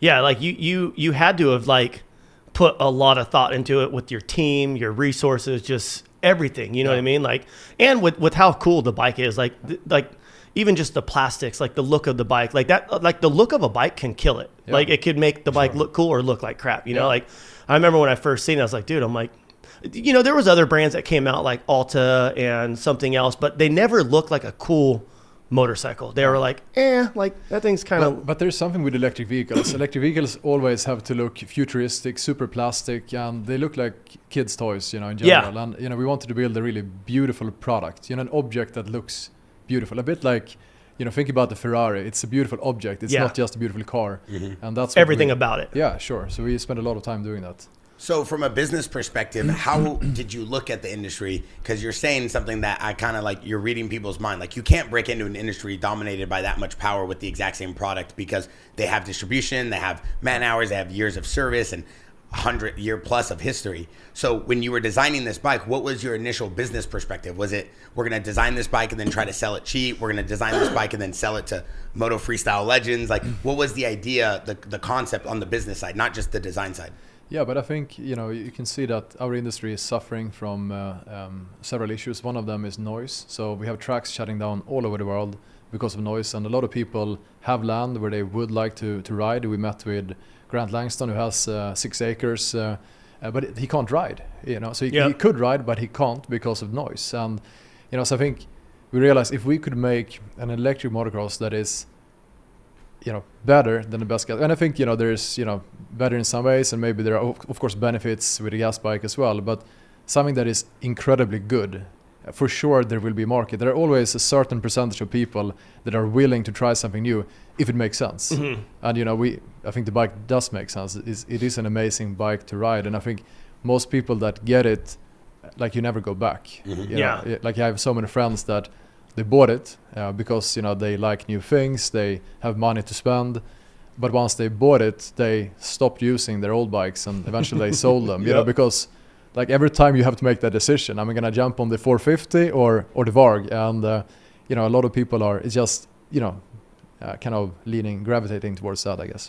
Yeah, like you had to have like put a lot of thought into it with your team, your resources, just everything. You know what I mean? Like, and with how cool the bike is, like even just the plastics, like the look of the bike, like that, like the look of a bike can kill it. Yeah. Like it could make the bike look cool or look like crap. You know, like I remember when I first seen it, I was like, dude, I'm like, you know, there was other brands that came out like Alta and something else, but they never looked like a cool motorcycle. They were like, like that thing's kind of. But there's something with electric vehicles. Electric vehicles always have to look futuristic, super plastic, and they look like kids' toys, you know, in general. Yeah. And you know, we wanted to build a really beautiful product, you know, an object that looks beautiful. A bit like, you know, think about the Ferrari. It's a beautiful object. It's not just a beautiful car, and that's everything about it. Yeah, sure. So we spent a lot of time doing that. So from a business perspective, how did you look at the industry? Because you're saying something that I kind of like, you're reading people's mind. Like you can't break into an industry dominated by that much power with the exact same product because they have distribution, they have man hours, they have years of service and 100-year plus of history. So when you were designing this bike, what was your initial business perspective? Was it, we're going to design this bike and then try to sell it cheap? We're going to design this bike and then sell it to Moto Freestyle legends? Like what was the idea, the concept on the business side, not just the design side? Yeah, but I think, you know, you can see that our industry is suffering from several issues. One of them is noise. So we have tracks shutting down all over the world because of noise. And a lot of people have land where they would like to ride. We met with Grant Langston, who has 6 acres, but he can't ride. You know, so he could ride, but he can't because of noise. And, you know, so I think we realized if we could make an electric motocross that is, you know, better than the best gas. And I think, you know, there's, you know, better in some ways, and maybe there are of course benefits with the gas bike as well, but something that is incredibly good, for sure there will be a market. There are always a certain percentage of people that are willing to try something new if it makes sense. And, you know, I think the bike does make sense. It is an amazing bike to ride, and I think most people that get it, like, you never go back. You know, like I have so many friends that they bought it because, you know, they like new things, they have money to spend, but once they bought it, they stopped using their old bikes and eventually they sold them. You know, because like every time you have to make that decision, am I gonna jump on the 450 or the Varg? And you know, a lot of people are, it's just, you know, kind of gravitating towards that, I guess.